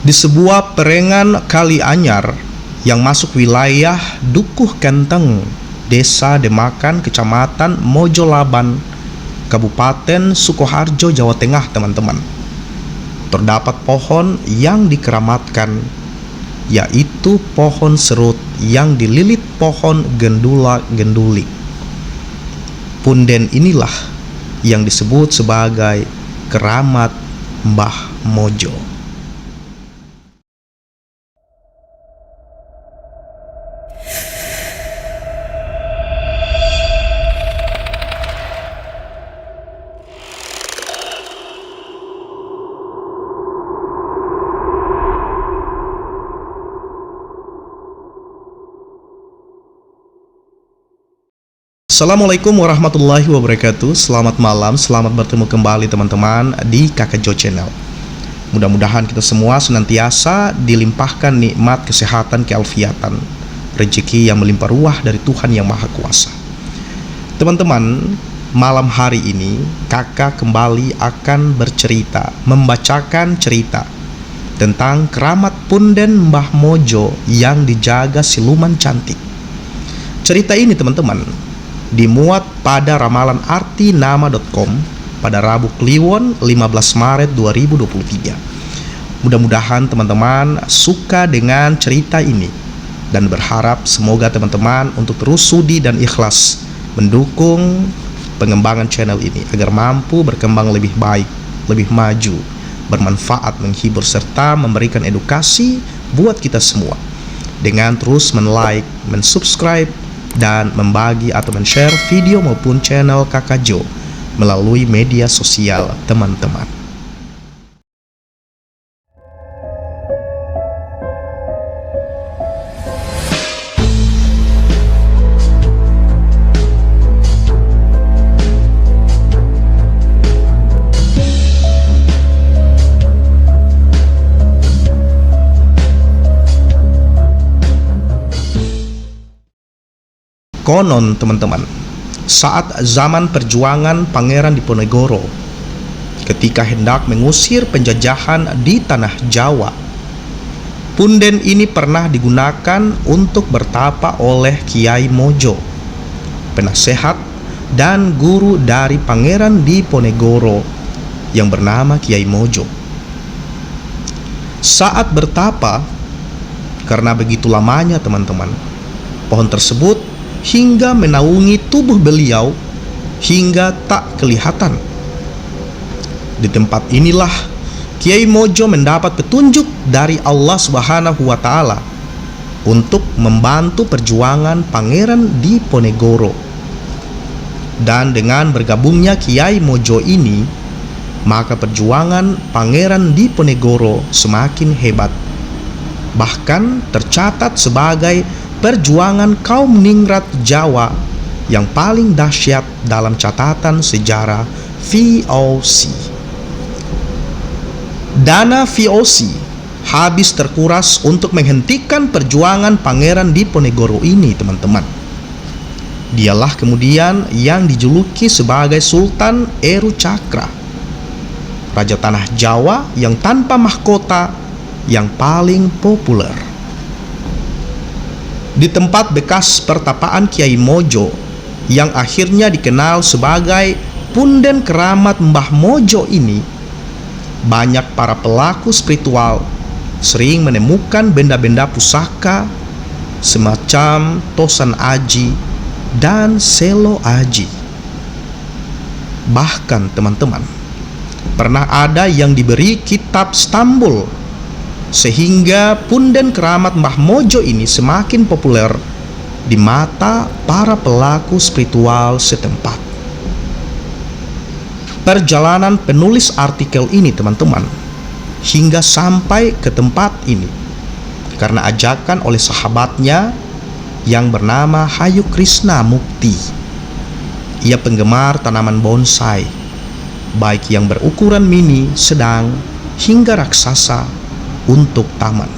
Di sebuah perengan Kali Anyar yang masuk wilayah Dukuh Kenteng, Desa Demakan, Kecamatan Mojolaban, Kabupaten Sukoharjo, Jawa Tengah, teman-teman, terdapat pohon yang dikeramatkan, yaitu pohon serut yang dililit pohon gendula-genduli. Punden inilah yang disebut sebagai keramat Mbah Mojo. Assalamualaikum warahmatullahi wabarakatuh. Selamat malam, selamat bertemu kembali teman-teman di Kakak Jo Channel. Mudah-mudahan kita semua senantiasa dilimpahkan nikmat kesehatan, kealfiatan, rezeki yang melimpah ruah dari Tuhan Yang Maha Kuasa. Teman-teman, malam hari ini kakak kembali akan membacakan cerita tentang keramat punden Mbah Mojo yang dijaga siluman cantik. Cerita ini, teman-teman, dimuat pada ramalan artinama.com pada Rabu Kliwon 15 Maret 2023. Mudah-mudahan teman-teman suka dengan cerita ini dan berharap semoga teman-teman untuk terus sudi dan ikhlas mendukung pengembangan channel ini agar mampu berkembang lebih baik, lebih maju, bermanfaat, menghibur serta memberikan edukasi buat kita semua dengan terus men-like, men-subscribe, dan membagi atau men-share video maupun channel Kakak Jo melalui media sosial teman-teman. Konon, teman-teman, saat zaman perjuangan Pangeran Diponegoro, ketika hendak mengusir penjajahan di tanah Jawa, punden ini pernah digunakan untuk bertapa oleh Kiai Mojo, penasehat dan guru dari Pangeran Diponegoro yang bernama Kiai Mojo. Saat bertapa, karena begitu lamanya, teman-teman, pohon tersebut hingga menaungi tubuh beliau hingga tak kelihatan. Di tempat inilah Kiai Mojo mendapat petunjuk dari Allah Subhanahu wa Ta'ala untuk membantu perjuangan Pangeran Diponegoro. Dan dengan bergabungnya Kiai Mojo ini, maka perjuangan Pangeran Diponegoro semakin hebat, bahkan tercatat sebagai perjuangan kaum ningrat Jawa yang paling dahsyat dalam catatan sejarah VOC. Dana VOC habis terkuras untuk menghentikan perjuangan Pangeran Diponegoro ini, teman-teman. Dialah kemudian yang dijuluki sebagai Sultan Eru Cakra, Raja Tanah Jawa yang tanpa mahkota yang paling populer. Di tempat bekas pertapaan Kiai Mojo yang akhirnya dikenal sebagai punden keramat Mbah Mojo ini, banyak para pelaku spiritual sering menemukan benda-benda pusaka semacam tosan aji dan selo aji. Bahkan, teman-teman, pernah ada yang diberi kitab Stambul, sehingga punden keramat Mbah Mojo ini semakin populer di mata para pelaku spiritual setempat. Perjalanan penulis artikel ini, teman-teman, hingga sampai ke tempat ini karena ajakan oleh sahabatnya yang bernama Hayu Krishna Mukti. Ia penggemar tanaman bonsai, baik yang berukuran mini, sedang, hingga raksasa untuk taman.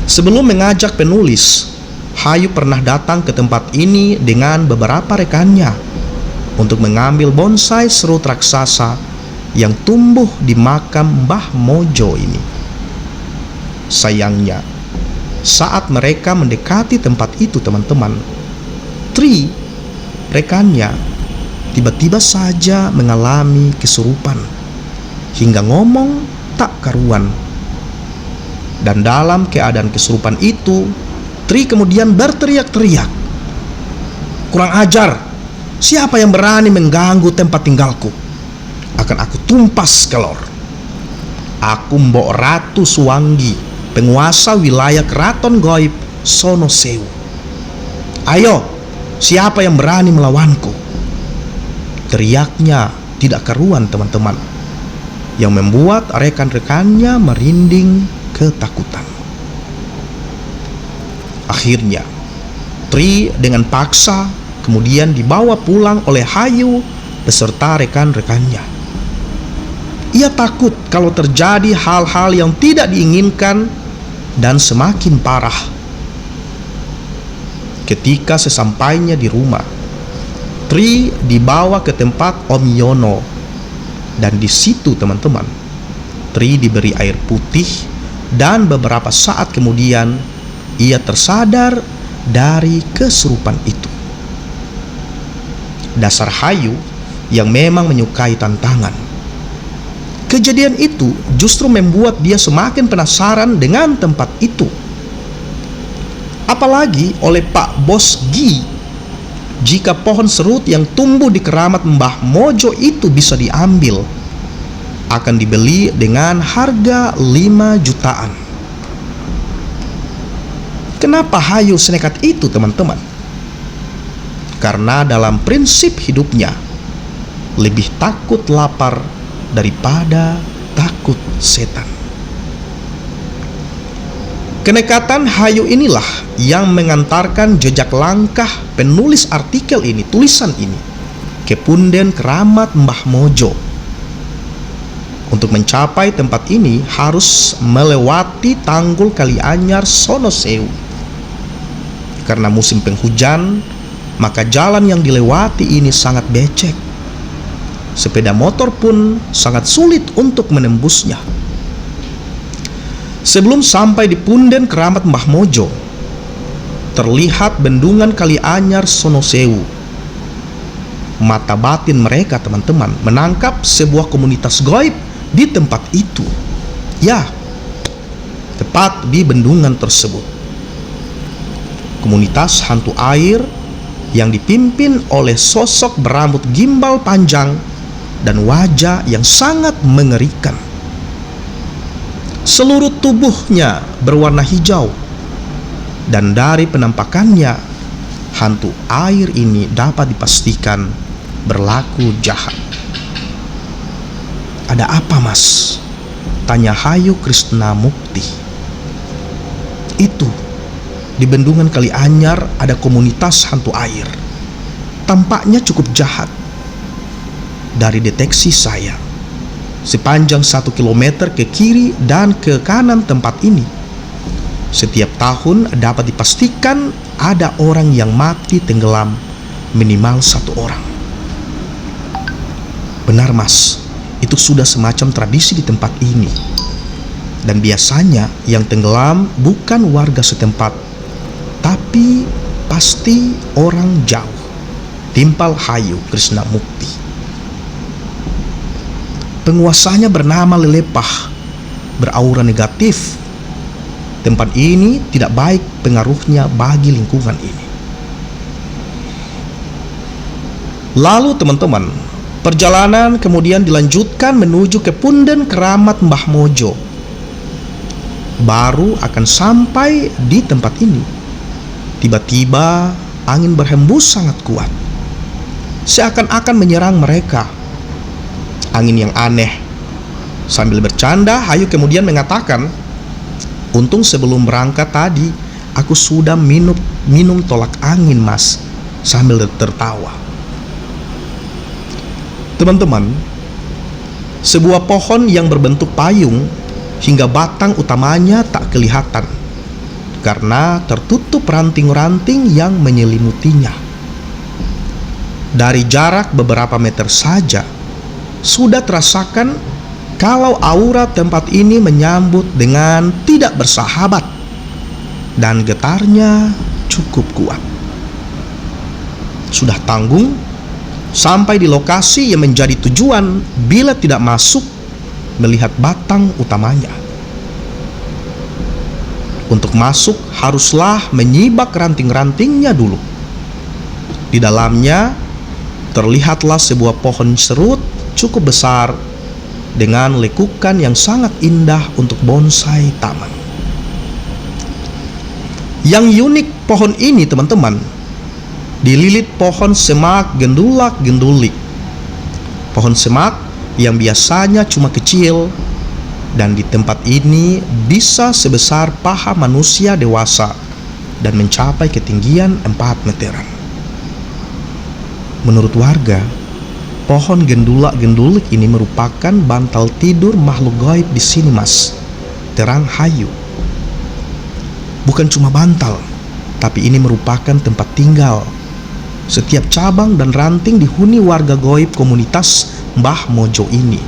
Sebelum mengajak penulis, Hayu pernah datang ke tempat ini dengan beberapa rekannya untuk mengambil bonsai serut raksasa yang tumbuh di makam Mbah Mojo ini. Sayangnya, saat mereka mendekati tempat itu teman-teman, Tri, rekannya, tiba-tiba saja mengalami kesurupan hingga ngomong tak karuan. Dan dalam keadaan kesurupan itu, Tri kemudian berteriak-teriak, "Kurang ajar! Siapa yang berani mengganggu tempat tinggalku? Akan aku tumpas kelor. Aku Mbok Ratu Suwangi, penguasa wilayah keraton goib Sono Sewu. Ayo, siapa yang berani melawanku?" Teriaknya tidak karuan teman-teman, yang membuat rekan-rekannya merinding ketakutan. Akhirnya, Tri dengan paksa kemudian dibawa pulang oleh Hayu beserta rekan-rekannya. Ia takut kalau terjadi hal-hal yang tidak diinginkan dan semakin parah. Ketika sesampainya di rumah, Tri dibawa ke tempat Om Yono, dan di situ teman-teman, Tri diberi air putih, dan beberapa saat kemudian ia tersadar dari kesurupan itu. Dasar Hayu yang memang menyukai tantangan. Kejadian itu justru membuat dia semakin penasaran dengan tempat itu. Apalagi oleh Pak Bos Gi, jika pohon serut yang tumbuh di keramat Mbah Mojo itu bisa diambil, akan dibeli dengan harga 5 jutaan. Kenapa Hayu senekat itu teman-teman? Karena dalam prinsip hidupnya, lebih takut lapar daripada takut setan. Kenekatan Hayu inilah yang mengantarkan jejak langkah penulis artikel ini, tulisan ini, ke punden keramat Mbah Mojo. Untuk mencapai tempat ini harus melewati Tanggul Kalianyar Sono Sewu. Karena musim penghujan, maka jalan yang dilewati ini sangat becek. Sepeda motor pun sangat sulit untuk menembusnya. Sebelum sampai di punden keramat Mbah Mojo, terlihat bendungan Kalianyar Sono Sewu. Mata batin mereka teman-teman menangkap sebuah komunitas goib di tempat itu. Ya, tepat di bendungan tersebut. Komunitas hantu air yang dipimpin oleh sosok berambut gimbal panjang dan wajah yang sangat mengerikan. Seluruh tubuhnya berwarna hijau, dan dari penampakannya, hantu air ini dapat dipastikan berlaku jahat. "Ada apa, Mas?" tanya Hayu Krishna Mukti. "Itu, di bendungan Kalianyar ada komunitas hantu air. Tampaknya cukup jahat. Dari deteksi saya, sepanjang 1 kilometer ke kiri dan ke kanan tempat ini, setiap tahun dapat dipastikan ada orang yang mati tenggelam, minimal 1 orang." "Benar, Mas. Itu sudah semacam tradisi di tempat ini. Dan biasanya yang tenggelam bukan warga setempat, tapi pasti orang jauh," timpal Hayu Krishna Mukti. "Penguasanya bernama Lelepah, beraura negatif. Tempat ini tidak baik pengaruhnya bagi lingkungan ini." Lalu teman-teman, perjalanan kemudian dilanjutkan menuju ke punden keramat Mbah Mojo. Baru akan sampai di tempat ini, tiba-tiba angin berhembus sangat kuat, seakan-akan menyerang mereka. Angin yang aneh. Sambil bercanda, Hayu kemudian mengatakan, "Untung sebelum berangkat tadi, aku sudah minum tolak angin, Mas," sambil tertawa. Teman-teman, sebuah pohon yang berbentuk payung hingga batang utamanya tak kelihatan karena tertutup ranting-ranting yang menyelimutinya. Dari jarak beberapa meter saja sudah terasakan kalau aura tempat ini menyambut dengan tidak bersahabat dan getarnya cukup kuat. Sudah tanggung sampai di lokasi yang menjadi tujuan bila tidak masuk melihat batang utamanya. Untuk masuk haruslah menyibak ranting-rantingnya dulu. Di dalamnya terlihatlah sebuah pohon serut cukup besar dengan lekukan yang sangat indah untuk bonsai taman. Yang unik pohon ini teman-teman, dililit pohon semak gendulak-gendulik. Pohon semak yang biasanya cuma kecil dan di tempat ini bisa sebesar paha manusia dewasa dan mencapai ketinggian 4 meteran. Menurut warga, pohon gendulak-gendulik ini merupakan bantal tidur makhluk gaib di sini, Mas. Terang hayu. Bukan cuma bantal, tapi ini merupakan tempat tinggal. Setiap cabang dan ranting dihuni warga gaib komunitas Mbah Mojo ini.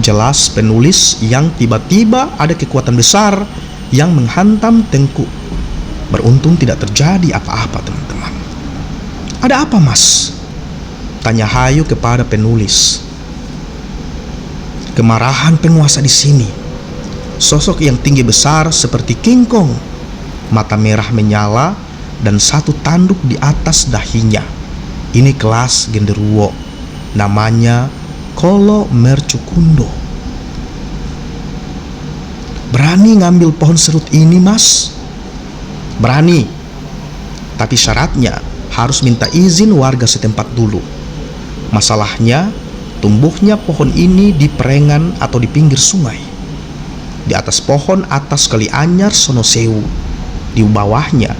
Jelas penulis yang tiba-tiba ada kekuatan besar yang menghantam Tengku. Beruntung tidak terjadi apa-apa, teman-teman. Ada apa, Mas? Tanya Hayu kepada penulis. Kemarahan penguasa di sini. Sosok yang tinggi besar seperti King Kong, mata merah menyala dan satu tanduk di atas dahinya. Ini kelas genderuwo. Namanya Kolo Mercukundo. Berani ngambil pohon serut ini, Mas? Berani. Tapi syaratnya harus minta izin warga setempat dulu. Masalahnya, tumbuhnya pohon ini di perengan atau di pinggir sungai. Di atas pohon atas Kali Anyar Sonosewu. Di bawahnya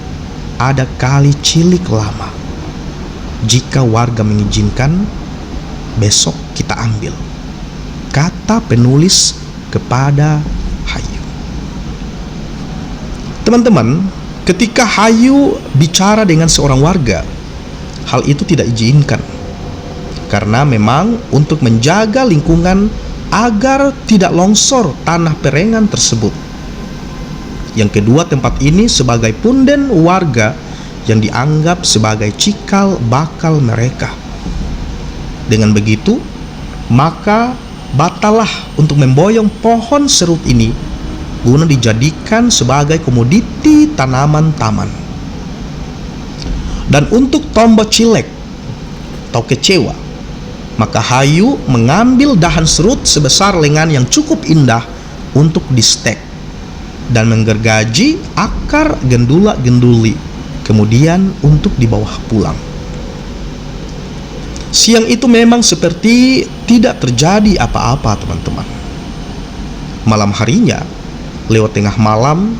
ada kali cilik lama. Jika warga mengizinkan, besok kita ambil, kata penulis kepada Hayu. Teman-teman, ketika Hayu bicara dengan seorang warga, hal itu tidak diizinkan. Karena memang untuk menjaga lingkungan agar tidak longsor tanah perengan tersebut. Yang kedua, tempat ini sebagai punden warga yang dianggap sebagai cikal bakal mereka. Dengan begitu, maka batallah untuk memboyong pohon serut ini guna dijadikan sebagai komoditi tanaman taman. Dan untuk tombak cilek atau kecewa, maka Hayu mengambil dahan serut sebesar lengan yang cukup indah untuk distek dan menggergaji akar gendulak-genduli, kemudian untuk dibawa pulang. Siang itu memang seperti tidak terjadi apa-apa, teman-teman. Malam harinya, lewat tengah malam,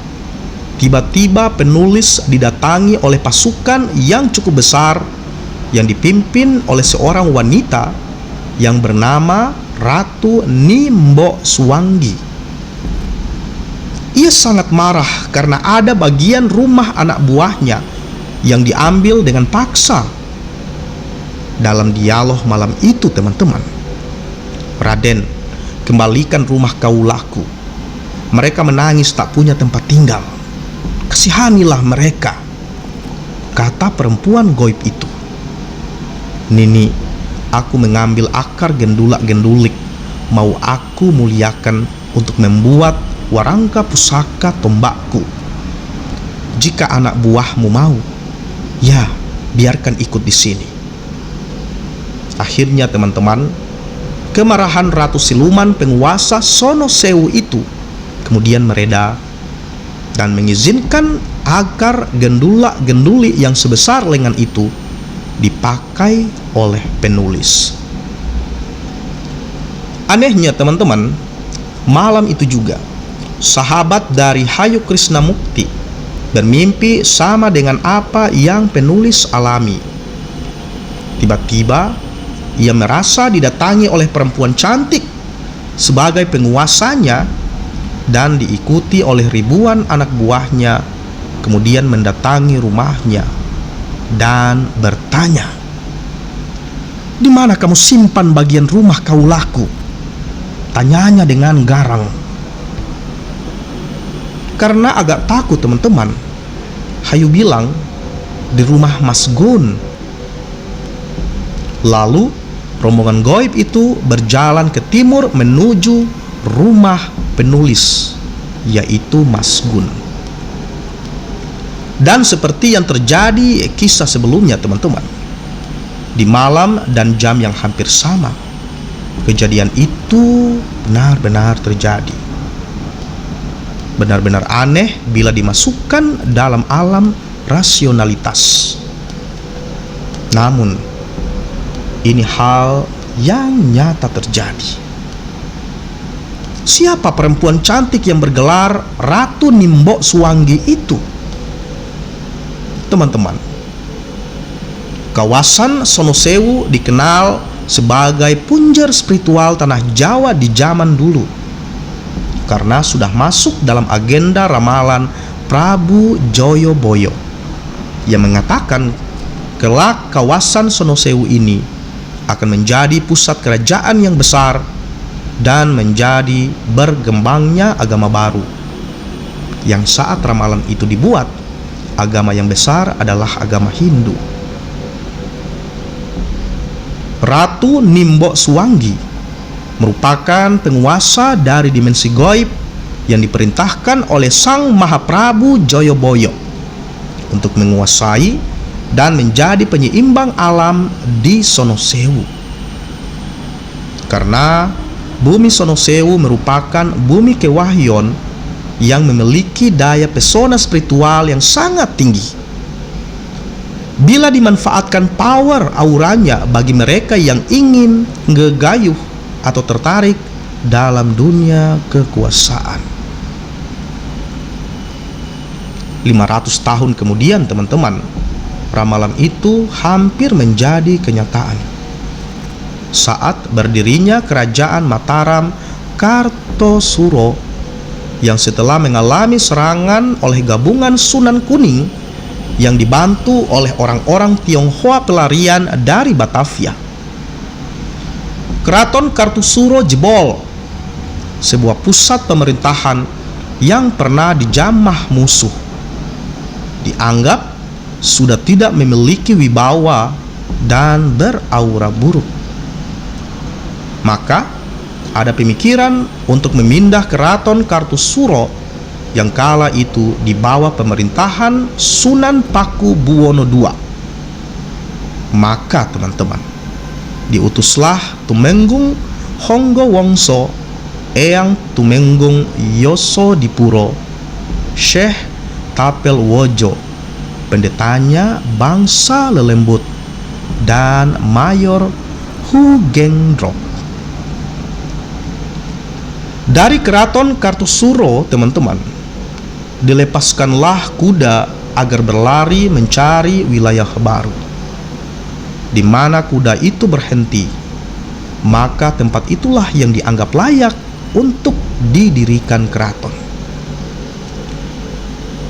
tiba-tiba penulis didatangi oleh pasukan yang cukup besar yang dipimpin oleh seorang wanita yang bernama Ratu Nimbo Suwangi. Ia sangat marah karena ada bagian rumah anak buahnya yang diambil dengan paksa. Dalam dialog malam itu, teman-teman, Raden, kembalikan rumah kaulaku. Mereka menangis tak punya tempat tinggal. Kasihanilah mereka, kata perempuan gaib itu. Nini, aku mengambil akar gendulak-gendulik. Mau aku muliakan untuk membuat warangka pusaka tombakku. Jika anak buahmu mau, ya biarkan ikut di sini. Akhirnya, teman-teman, kemarahan Ratu Siluman penguasa Sonosewu itu kemudian mereda dan mengizinkan akar gendulak-genduli yang sebesar lengan itu dipakai oleh penulis. Anehnya, teman-teman, malam itu juga sahabat dari Hayu Krisnamukti bermimpi sama dengan apa yang penulis alami. Tiba-tiba ia merasa didatangi oleh perempuan cantik sebagai penguasanya dan diikuti oleh ribuan anak buahnya, kemudian mendatangi rumahnya dan bertanya, "Di mana kamu simpan bagian rumah kaulaku? tanyanya dengan garang. Karena agak takut teman-teman, Hayu bilang, di rumah Mas Gun. Lalu rombongan goib itu berjalan ke timur menuju rumah penulis, yaitu Mas Gun. Dan seperti yang terjadi kisah sebelumnya teman-teman, di malam dan jam yang hampir sama, kejadian itu benar-benar terjadi. Benar-benar aneh bila dimasukkan dalam alam rasionalitas. Namun, ini hal yang nyata terjadi. Siapa perempuan cantik yang bergelar Ratu Nimbok Suwangi itu? Teman-teman, kawasan Sonosewu dikenal sebagai punjer spiritual tanah Jawa di zaman dulu, karena sudah masuk dalam agenda ramalan Prabu Joyoboyo yang mengatakan kelak kawasan Sonosewu ini akan menjadi pusat kerajaan yang besar dan menjadi berkembangnya agama baru. Yang saat ramalan itu dibuat, agama yang besar adalah agama Hindu. Ratu Nimbok Suwangi merupakan penguasa dari dimensi goib yang diperintahkan oleh Sang Mahaprabu Joyoboyo untuk menguasai dan menjadi penyeimbang alam di Sonosewu. Karena bumi Sonosewu merupakan bumi kewahyon yang memiliki daya pesona spiritual yang sangat tinggi. Bila dimanfaatkan power auranya bagi mereka yang ingin ngegayuh atau tertarik dalam dunia kekuasaan. 500 tahun kemudian teman-teman, ramalan itu hampir menjadi kenyataan. Saat berdirinya kerajaan Mataram Kartosuro yang setelah mengalami serangan oleh gabungan Sunan Kuning yang dibantu oleh orang-orang Tionghoa pelarian dari Batavia. Keraton Kartosuro jebol, sebuah pusat pemerintahan yang pernah dijamah musuh. Dianggap sudah tidak memiliki wibawa dan beraura buruk. Maka ada pemikiran untuk memindah Keraton Kartosuro yang kala itu di bawah pemerintahan Sunan Paku Buwono II. Maka teman-teman, diutuslah Tumenggung Honggo Wongso, Eyang Tumenggung Yosodipuro, Syekh Tapel Wojo, pendetanya bangsa Lelembut, dan Mayor Hu Gengrok. Dari Keraton Kartosuro teman-teman, dilepaskanlah kuda agar berlari mencari wilayah baru. Di mana kuda itu berhenti, maka tempat itulah yang dianggap layak untuk didirikan keraton.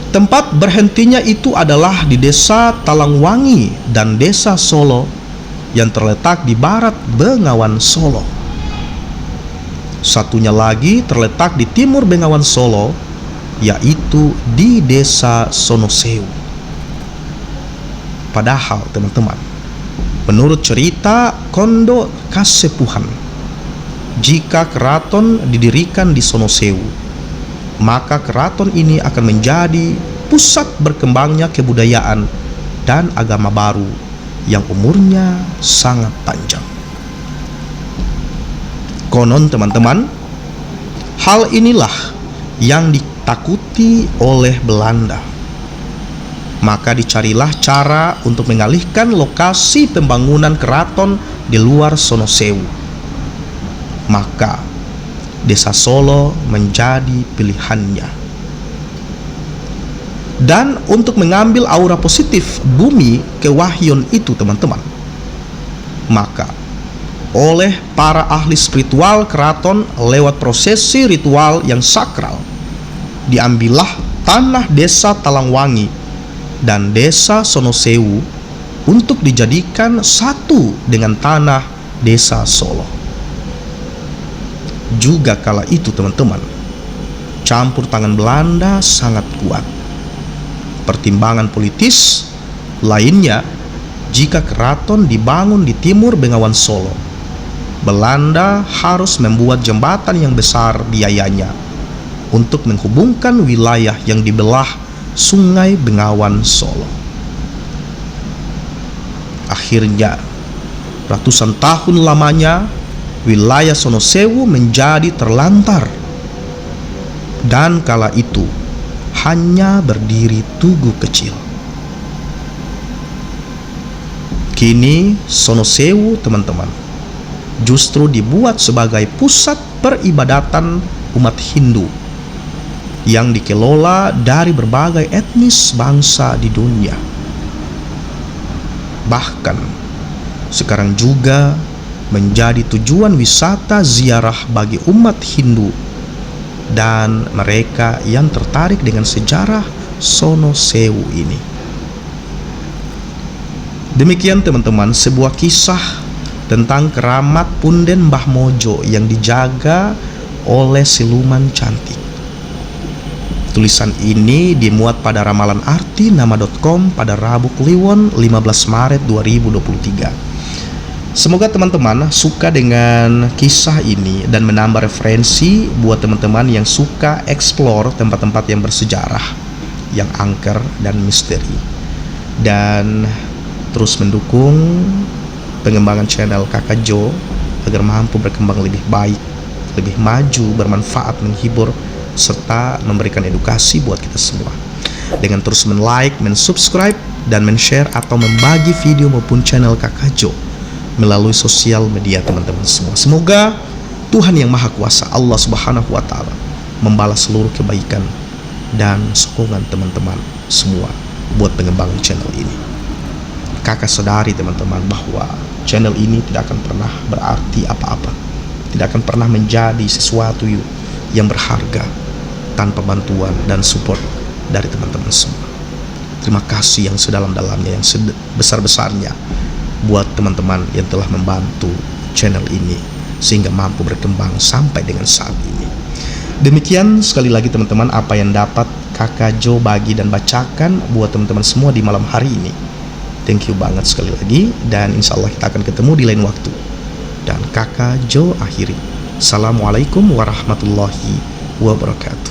Tempat berhentinya itu adalah di desa Talangwangi dan desa Solo yang terletak di barat Bengawan Solo. Satunya lagi terletak di timur Bengawan Solo, yaitu di desa Sonosewu. Padahal teman-teman, menurut cerita Kondo Kasepuhan, jika keraton didirikan di Sonosewu, maka keraton ini akan menjadi pusat berkembangnya kebudayaan dan agama baru yang umurnya sangat panjang. Konon teman-teman, hal inilah yang ditakuti oleh Belanda. Maka dicarilah cara untuk mengalihkan lokasi pembangunan keraton di luar Sonosewu. Maka desa Solo menjadi pilihannya. Dan untuk mengambil aura positif bumi kewahyon itu teman-teman, maka oleh para ahli spiritual keraton lewat prosesi ritual yang sakral, diambillah tanah desa Talangwangi dan desa Sonosewu untuk dijadikan satu dengan tanah desa Solo. Juga kala itu teman-teman, campur tangan Belanda sangat kuat. Pertimbangan politis lainnya, jika keraton dibangun di timur Bengawan Solo, Belanda harus membuat jembatan yang besar biayanya untuk menghubungkan wilayah yang dibelah Sungai Bengawan Solo. Akhirnya, ratusan tahun lamanya, wilayah Sonosewu menjadi terlantar. Dan kala itu, hanya berdiri tugu kecil. Kini, Sonosewu teman-teman, justru dibuat sebagai pusat peribadatan umat Hindu yang dikelola dari berbagai etnis bangsa di dunia. Bahkan sekarang juga menjadi tujuan wisata ziarah bagi umat Hindu dan mereka yang tertarik dengan sejarah Sonosewu ini. Demikian teman-teman, sebuah kisah tentang keramat Punden Mbah Mojo yang dijaga oleh siluman cantik. Tulisan ini dimuat pada ramalan artinama.com pada Rabu Kliwon 15 Maret 2023. Semoga teman-teman suka dengan kisah ini dan menambah referensi buat teman-teman yang suka explore tempat-tempat yang bersejarah, yang angker dan misteri. Dan terus mendukung pengembangan channel Kakak Jo agar mampu berkembang lebih baik, lebih maju, bermanfaat, menghibur, serta memberikan edukasi buat kita semua. Dengan terus men-like, men-subscribe, dan men-share atau membagi video maupun channel Kakak Jo melalui sosial media teman-teman semua. Semoga Tuhan yang Maha Kuasa, Allah Subhanahu wa Ta'ala, membalas seluruh kebaikan dan sokongan teman-teman semua buat pengembangan channel ini. Kakak sadari teman-teman bahwa channel ini tidak akan pernah berarti apa-apa, tidak akan pernah menjadi sesuatu yang berharga tanpa bantuan dan support dari teman-teman semua. Terima kasih yang sedalam-dalamnya, yang sebesar-besarnya buat teman-teman yang telah membantu channel ini sehingga mampu berkembang sampai dengan saat ini. Demikian sekali lagi teman-teman apa yang dapat Kakak Jo bagi dan bacakan buat teman-teman semua di malam hari ini. Thank you banget sekali lagi, dan insya Allah kita akan ketemu di lain waktu. Dan Kakak Jo akhiri. Assalamualaikum warahmatullahi wabarakatuh.